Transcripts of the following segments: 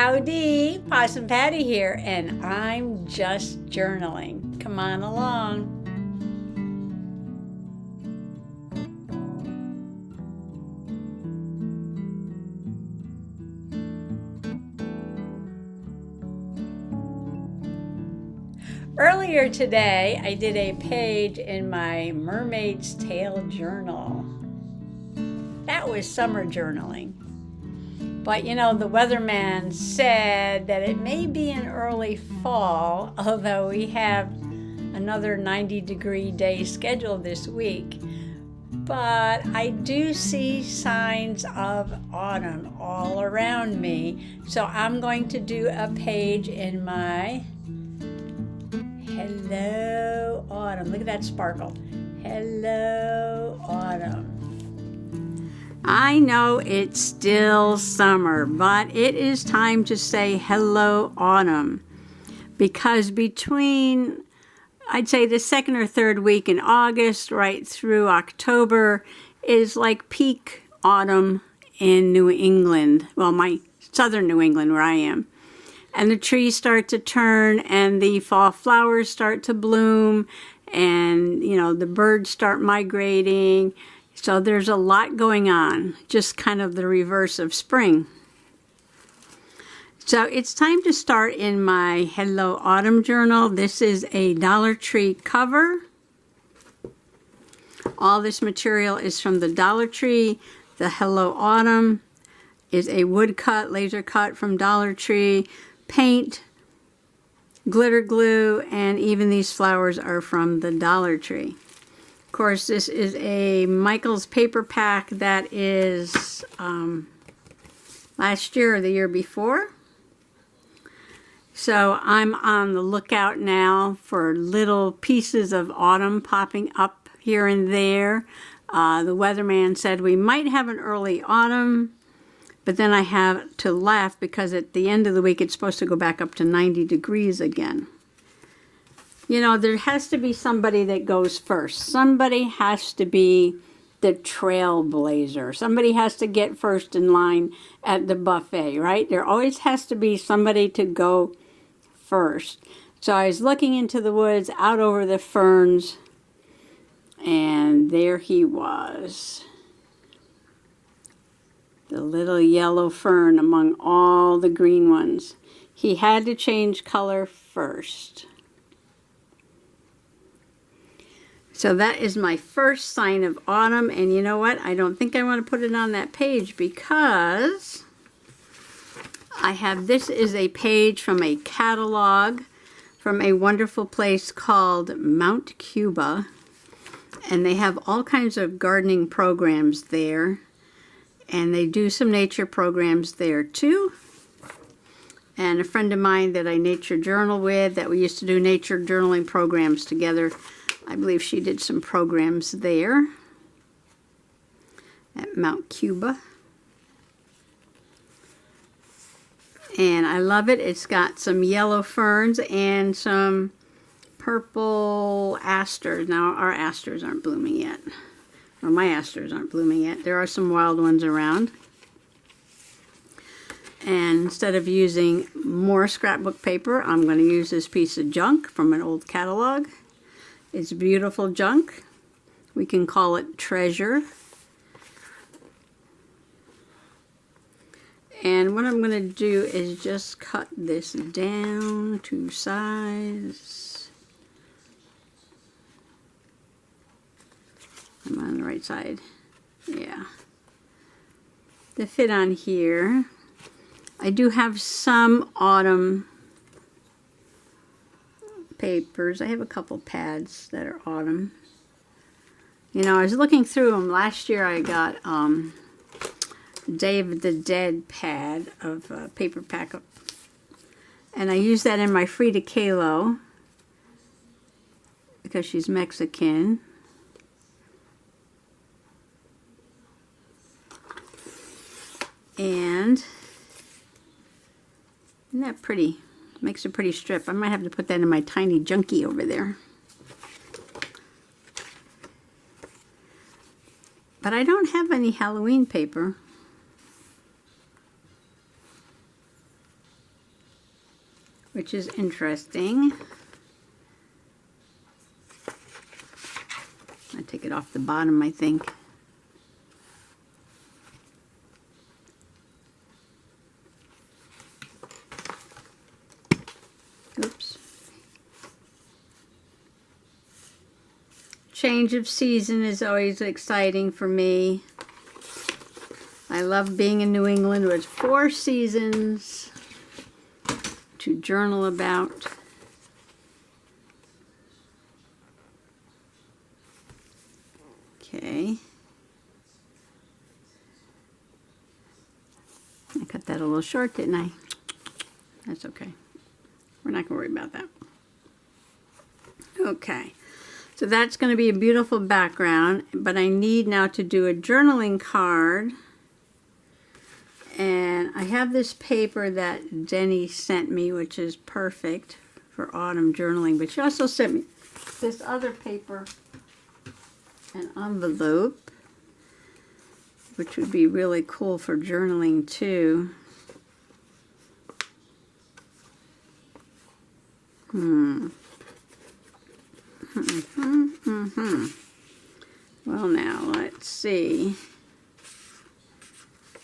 Howdy, Possum Patty here, and I'm just journaling. Come on along. Earlier today, I did a page in my Mermaid's Tale journal. That was summer journaling. But you know, the weatherman said that it may be an early fall, although we have another 90-degree day scheduled this week. But I do see signs of autumn all around me. So I'm going to do a page in my Hello Autumn. Look at that sparkle. Hello Autumn. I know it's still summer, but it is time to say hello autumn, because between, I'd say, the second or third week in August right through October is like peak autumn in New England. Well, my southern New England where I am. And the trees start to turn and the fall flowers start to bloom and, you know, the birds start migrating. So there's a lot going on, just kind of the reverse of spring. So it's time to start in my Hello Autumn journal. This is a Dollar Tree cover. All this material is from the Dollar Tree. The Hello Autumn is a woodcut, laser cut from Dollar Tree. Paint, glitter glue, and even these flowers are from the Dollar Tree. Of course, this is a Michael's paper pack that is last year or the year before. So I'm on the lookout now for little pieces of autumn popping up here and there. The weatherman said we might have an early autumn, but then I have to laugh because at the end of the week it's supposed to go back up to 90 degrees again. You know, there has to be somebody that goes first. Somebody has to be the trailblazer. Somebody has to get first in line at the buffet, right? There always has to be somebody to go first. So I was looking into the woods out over the ferns, and there he was. The little yellow fern among all the green ones. He had to change color first. So that is my first sign of autumn, and you know what? I don't think I want to put it on that page because I have, this is a page from a catalog from a wonderful place called Mount Cuba, and they have all kinds of gardening programs there, and they do some nature programs there too. And a friend of mine that I nature journal with, that we used to do nature journaling programs together, I believe she did some programs there at Mount Cuba. And I love it. It's got some yellow ferns and some purple asters. Now, our asters aren't blooming yet. Or my asters aren't blooming yet. There are some wild ones around. And instead of using more scrapbook paper, I'm going to use this piece of junk from an old catalog. It's beautiful junk. We can call it treasure. And what I'm going to do is just cut this down to size. I'm on the right side. Yeah. To fit on here. I do have some autumn papers. I have a couple pads that are autumn. You know, I was looking through them. Last year I got Day of the Dead pad of paper pack. And I used that in my Frida Kahlo because she's Mexican. And isn't that pretty? Makes a pretty strip. I might have to put that in my tiny junkie over there. But I don't have any Halloween paper. which is interesting. I take it off the bottom, I think. Oops. Change of season is always exciting for me. I love being in New England with 4 seasons to journal about. Okay. I cut that a little short, didn't I? That's okay. We're not going to worry about that. Okay. So that's going to be a beautiful background, but I need now to do a journaling card. And I have this paper that Denny sent me, which is perfect for autumn journaling, but she also sent me this other paper, an envelope, which would be really cool for journaling too. Well, now let's see.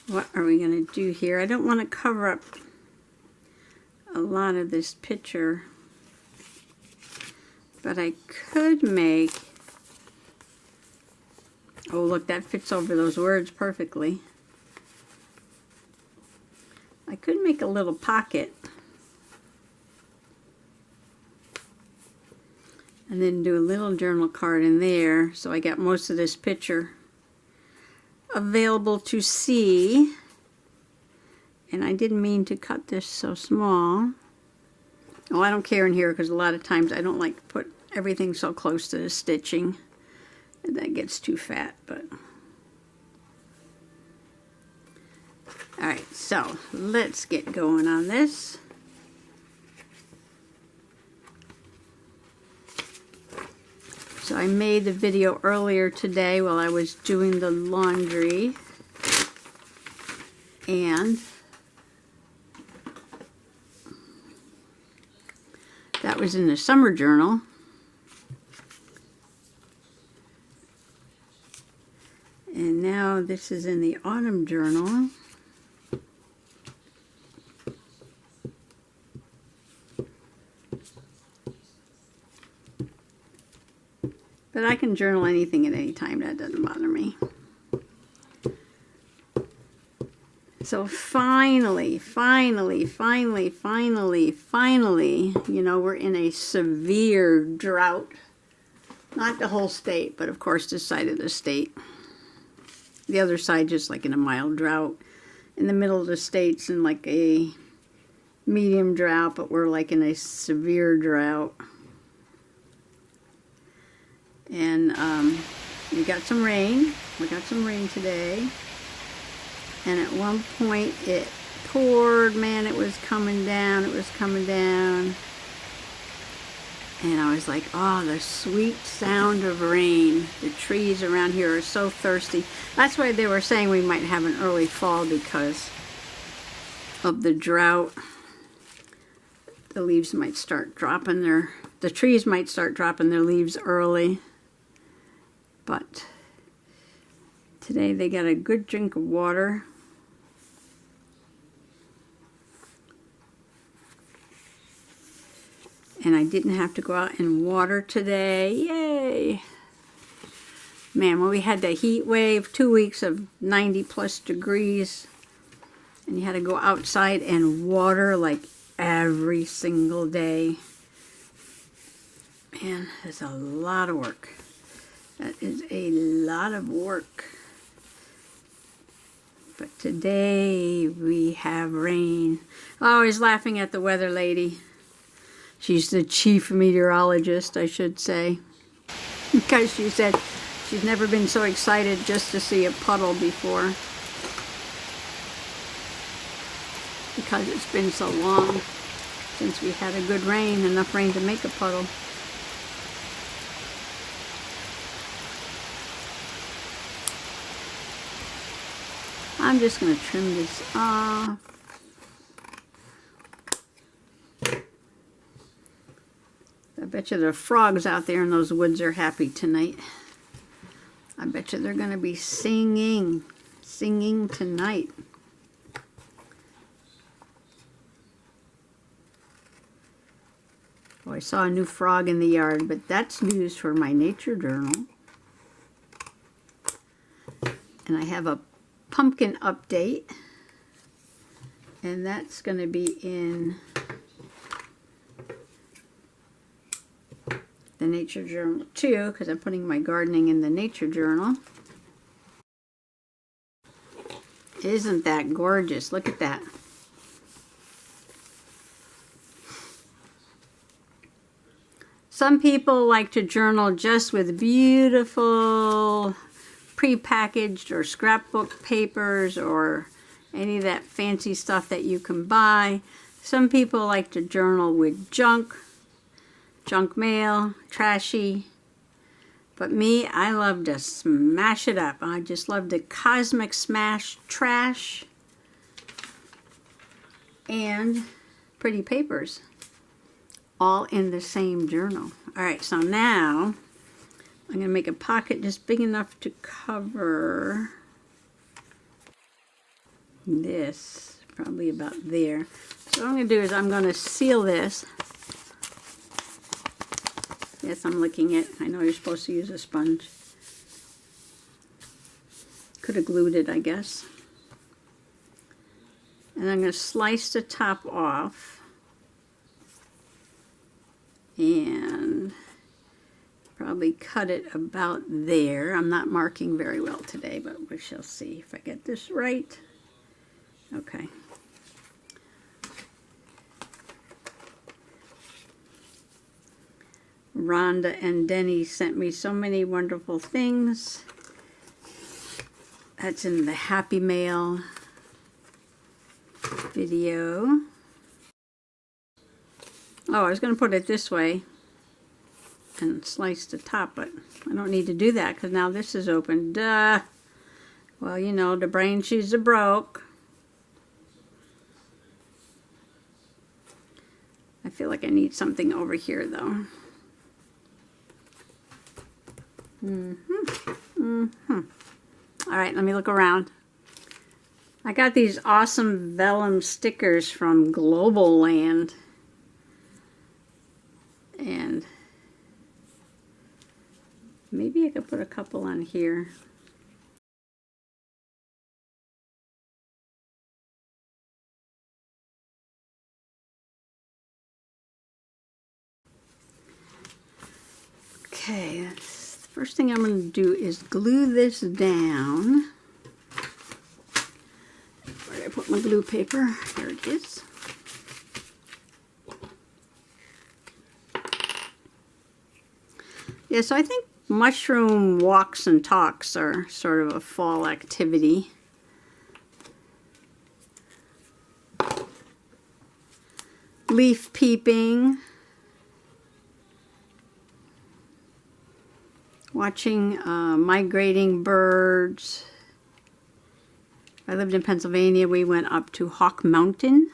What are we going to do here? I don't want to cover up a lot of this picture, but I could make, oh look, that fits over those words perfectly. I could make a little pocket and then do a little journal card in there, so I got most of this picture available to see. And I didn't mean to cut this so small. Oh, I don't care in here because a lot of times I don't like to put everything so close to the stitching. That gets too fat, but alright, so let's get going on this. So I made the video earlier today while I was doing the laundry, and that was in the summer journal. And now this is in the autumn journal. But I can journal anything at any time. That doesn't bother me. So finally, you know, we're in a severe drought. Not the whole state, but of course this side of the state. The other side just like in a mild drought. In the middle of the state's in like a medium drought, but we're like in a severe drought. And we got some rain. We got some rain today. And at one point it poured. Man, it was coming down. It was coming down. And I was like, oh, the sweet sound of rain. The trees around here are so thirsty. That's why they were saying we might have an early fall because of the drought. The leaves might start dropping the trees might start dropping their leaves early. But today they got a good drink of water. And I didn't have to go out and water today. Yay! Man, when we had the heat wave, 2 weeks of 90+ degrees, and you had to go outside and water like every single day. Man, that's a lot of work. That is a lot of work. But today we have rain. Oh, I was laughing at the weather lady. She's the chief meteorologist, I should say. Because she said she's never been so excited just to see a puddle before. Because it's been so long since we had a good rain, enough rain to make a puddle. I'm just going to trim this off. bet you the frogs out there in those woods are happy tonight. I bet you they're going to be singing tonight. Oh, I saw a new frog in the yard, but that's news for my nature journal. And I have a pumpkin update, and that's going to be in the nature journal too, because I'm putting my gardening in the nature journal. Isn't that gorgeous? Look at that. Some people like to journal just with beautiful pre-packaged or scrapbook papers or any of that fancy stuff that you can buy. Some people like to journal with junk mail, trashy. But me, I love to smash it up. I just love to cosmic smash trash and pretty papers all in the same journal. All right, so now I'm going to make a pocket just big enough to cover this, probably about there. So what I'm going to do is I'm going to seal this. Yes, I'm licking it. I know you're supposed to use a sponge. Could have glued it, I guess. And I'm going to slice the top off. And probably cut it about there. I'm not marking very well today, but we shall see if I get this right. Okay. Rhonda and Denny sent me so many wonderful things. That's in the Happy Mail video. Oh, I was going to put it this way and slice the top, but I don't need to do that because now this is open. Duh. Well, you know, the brain she's a broke. I feel like I need something over here, though. All right, let me look around. I got these awesome vellum stickers from Global Land. And maybe I could put a couple on here. Okay, that's the first thing I'm going to do is glue this down. Where did I put my glue paper? Here it is. Yeah, so I think mushroom walks and talks are sort of a fall activity. Leaf peeping. Watching migrating birds. I lived in Pennsylvania. We went up to Hawk Mountain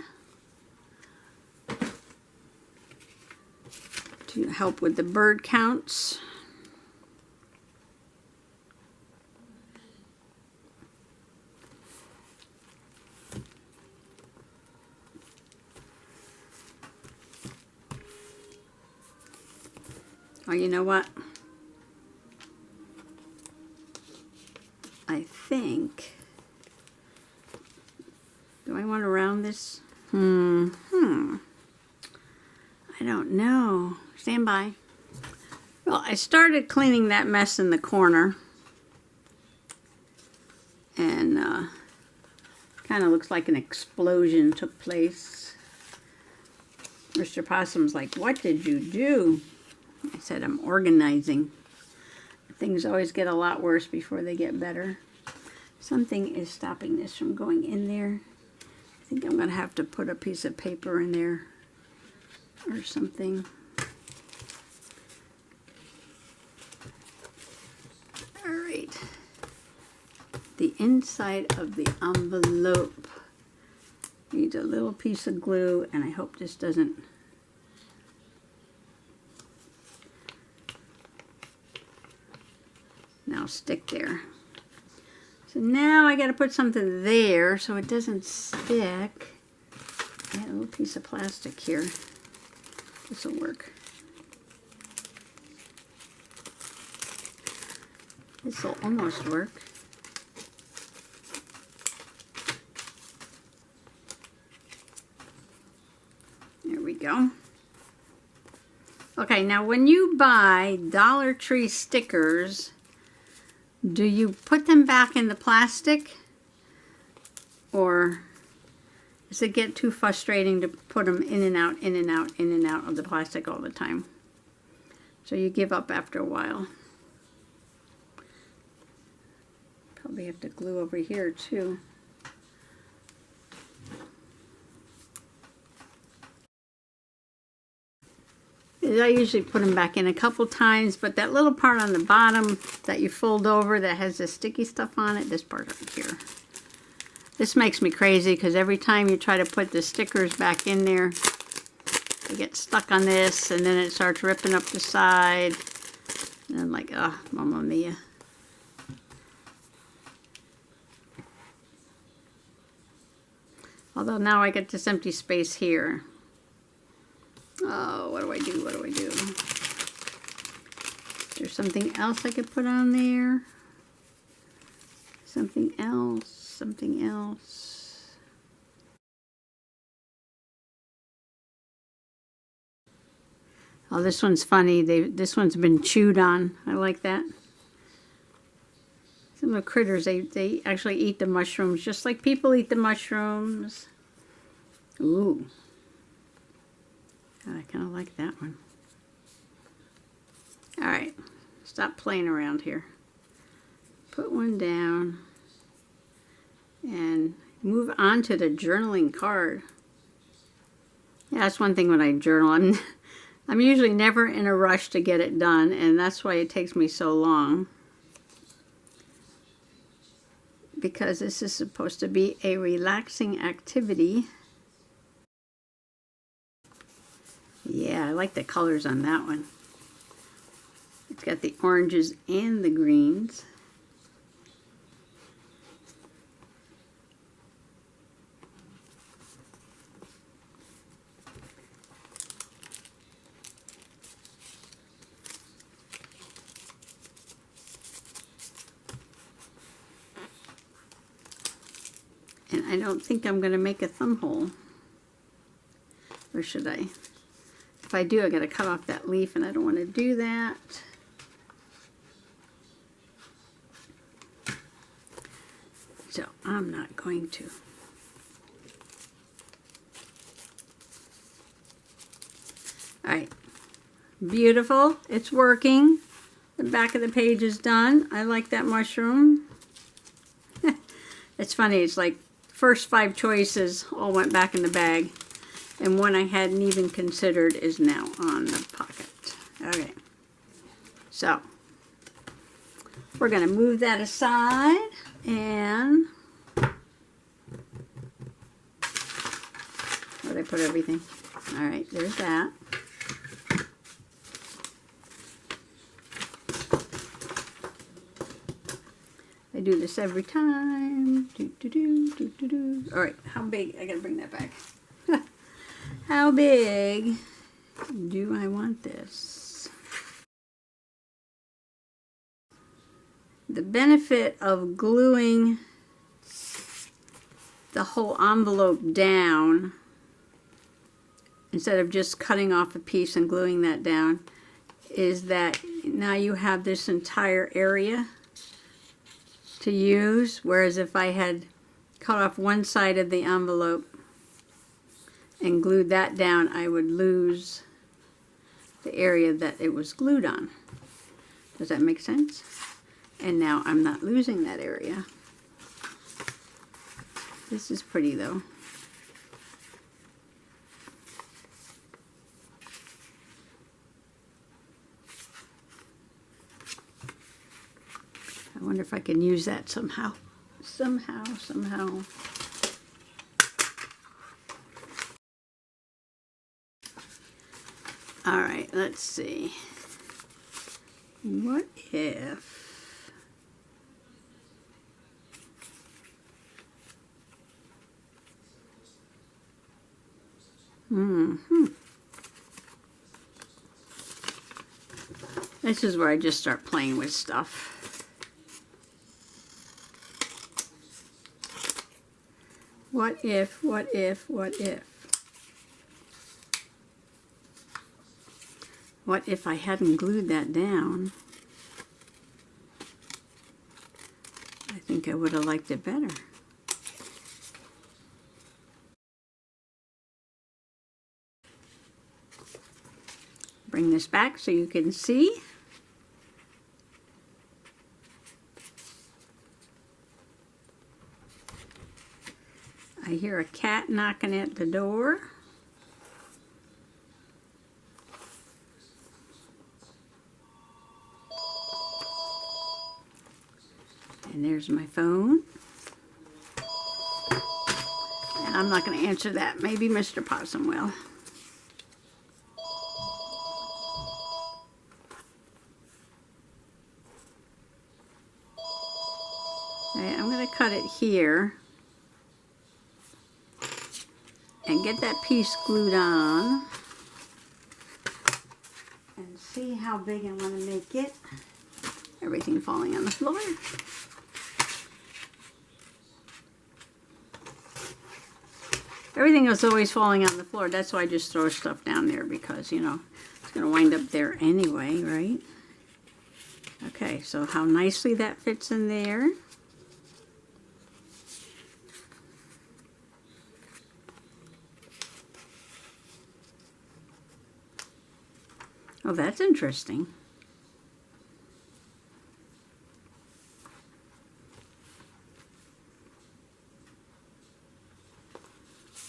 to help with the bird counts. Oh, you know what? I think, do I want to round this? I don't know. Stand by. Well, I started cleaning that mess in the corner. And kind of looks like an explosion took place. Mr. Possum's like, what did you do? I said, I'm organizing. Things always get a lot worse before they get better. Something is stopping this from going in there. I think I'm going to have to put a piece of paper in there or something. All right. The inside of the envelope needs a little piece of glue, and I hope this doesn't now stick there. So now I got to put something there so it doesn't stick. I got a little piece of plastic here. This will work. This will almost work. There we go. Okay, now when you buy Dollar Tree stickers, do you put them back in the plastic? Or does it get too frustrating to put them in and out, in and out, in and out of the plastic all the time? So you give up after a while. Probably have to glue over here too. I usually put them back in a couple times, but that little part on the bottom that you fold over that has the sticky stuff on it, this part right here. This makes me crazy because every time you try to put the stickers back in there, they get stuck on this and then it starts ripping up the side. And I'm like, oh, Mamma Mia. Although now I get this empty space here. Oh, what do I do? What do I do? Is there something else I could put on there? Something else, something else. Oh, this one's funny. This one's been chewed on. I like that. Some of the critters, they actually eat the mushrooms just like people eat the mushrooms. Ooh. I kind of like that one. All right, stop playing around here. Put one down and move on to the journaling card. Yeah, that's one thing when I journal. I'm usually never in a rush to get it done, and that's why it takes me so long. Because this is supposed to be a relaxing activity. Yeah, I like the colors on that one. It's got the oranges and the greens. And I don't think I'm going to make a thumb hole. Or should I? If I do, I got to cut off that leaf, and I don't want to do that. So I'm not going to. All right, beautiful. It's working. The back of the page is done. I like that mushroom. It's funny. It's like first 5 choices all went back in the bag. And one I hadn't even considered is now on the pocket. Okay. So, we're going to move that aside and... where did I put everything? Alright, there's that. I do this every time. Alright, how big? I got to bring that back. How big do I want this? The benefit of gluing the whole envelope down instead of just cutting off a piece and gluing that down is that now you have this entire area to use, whereas if I had cut off one side of the envelope and glued that down, I would lose the area that it was glued on. Does that make sense? And now I'm not losing that area. This is pretty though. I wonder if I can use that somehow. Somehow. All right, let's see. What if This is where I just start playing with stuff. What if, what if, what if? What if I hadn't glued that down? I think I would have liked it better. Bring this back so you can see. I hear a cat knocking at the door. And there's my phone. And I'm not going to answer that. Maybe Mr. Possum will. Okay, I'm going to cut it here. And get that piece glued on. And see how big I want to make it. Everything falling on the floor. Everything is always falling on the floor. That's why I just throw stuff down there because, you know, it's going to wind up there anyway, right? Okay, so how nicely that fits in there. Oh, that's interesting.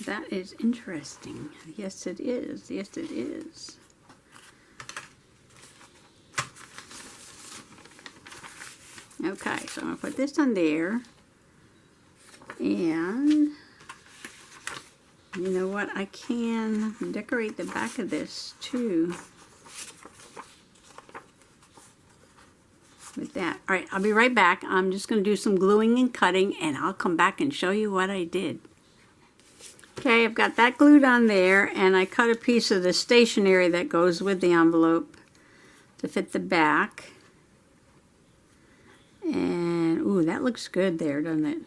That is interesting. Yes, it is. Yes, it is. Okay, so I'm going to put this on there. And you know what? I can decorate the back of this too. With that. All right, I'll be right back. I'm just going to do some gluing and cutting, and I'll come back and show you what I did. Okay, I've got that glued on there, and I cut a piece of the stationery that goes with the envelope to fit the back. And, ooh, that looks good there, doesn't it?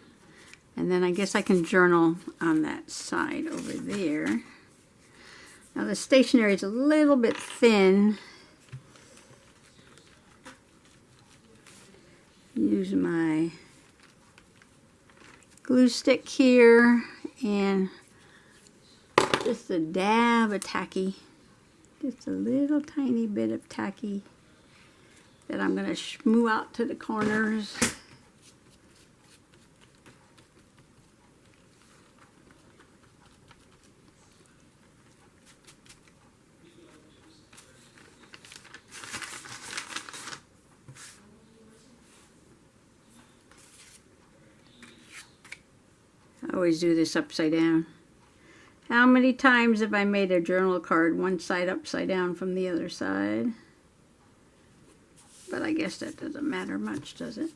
And then I guess I can journal on that side over there. Now the stationery is a little bit thin. Use my glue stick here and just a dab of tacky, just a little tiny bit of tacky that I'm going to shmoo out to the corners. I always do this upside down. How many times have I made a journal card one side upside down from the other side? But I guess that doesn't matter much, does it?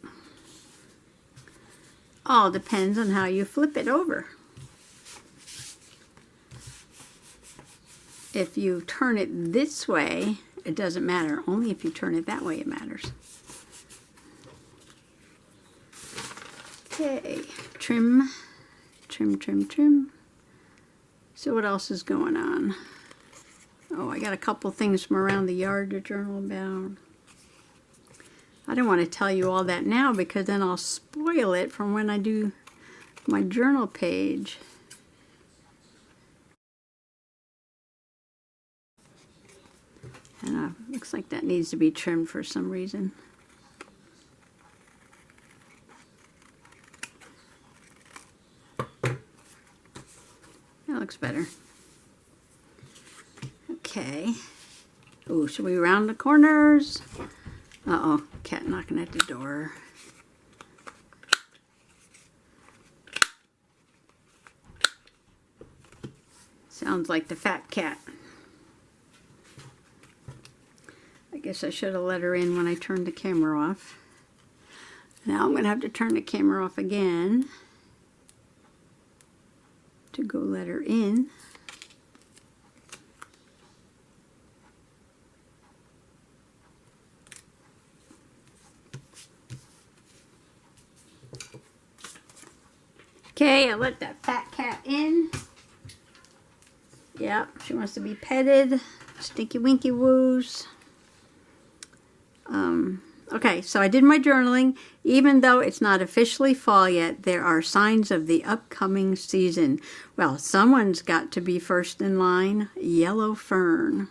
All depends on how you flip it over. If you turn it this way, it doesn't matter. Only if you turn it that way, it matters. Okay, trim. Trim, trim, trim. So what else is going on? Oh, I got a couple things from around the yard to journal about. I don't want to tell you all that now because then I'll spoil it from when I do my journal page. And looks like that needs to be trimmed for some reason. That looks better. Okay. Oh, should we round the corners? Uh-oh, cat knocking at the door. Sounds like the fat cat. I guess I should have let her in when I turned the camera off. Now I'm going to have to turn the camera off again to go let her in. Okay, I let that fat cat in. Yep, she wants to be petted. Stinky winky woos. Okay, so I did my journaling. Even though it's not officially fall yet, there are signs of the upcoming season. Well, someone's got to be first in line. Yellow fern.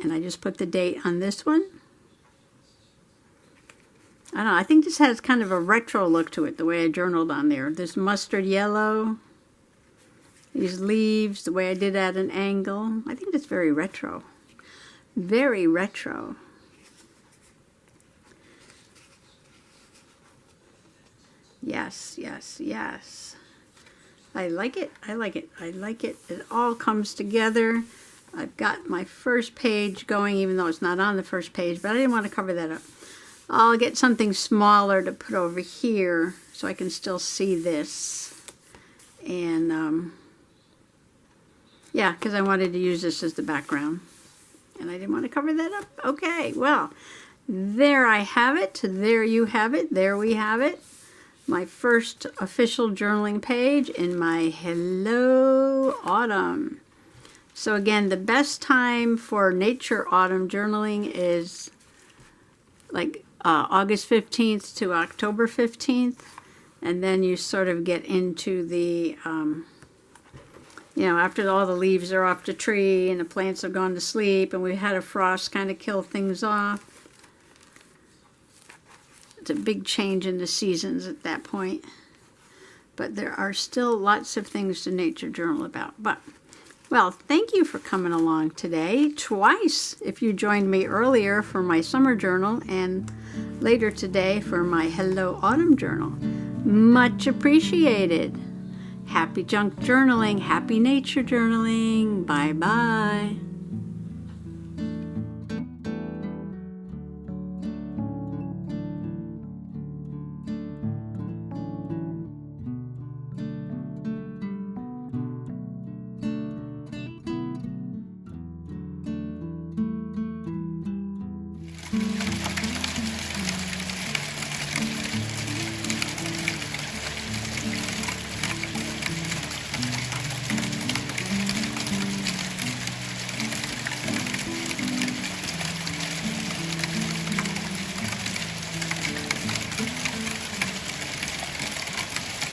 And I just put the date on this one. I don't know, I think this has kind of a retro look to it, the way I journaled on there. This mustard yellow. These leaves, the way I did at an angle. I think it's very retro. Very retro. Yes, yes, yes. I like it. I like it. I like it. It all comes together. I've got my first page going, even though it's not on the first page, but I didn't want to cover that up. I'll get something smaller to put over here so I can still see this. And, yeah, because I wanted to use this as the background. And I didn't want to cover that up. Okay, well, there I have it. There you have it. There we have it. My first official journaling page in my Hello Autumn. So again, the best time for nature autumn journaling is like August 15th to October 15th. And then you sort of get into the, you know, after all the leaves are off the tree and the plants have gone to sleep and we had a frost kind of kill things off. It's a big change in the seasons at that point. But there are still lots of things to nature journal about. But, well, thank you for coming along today. Twice, if you joined me earlier for my summer journal and later today for my Hello Autumn journal. Much appreciated. Happy junk journaling. Happy nature journaling. Bye-bye.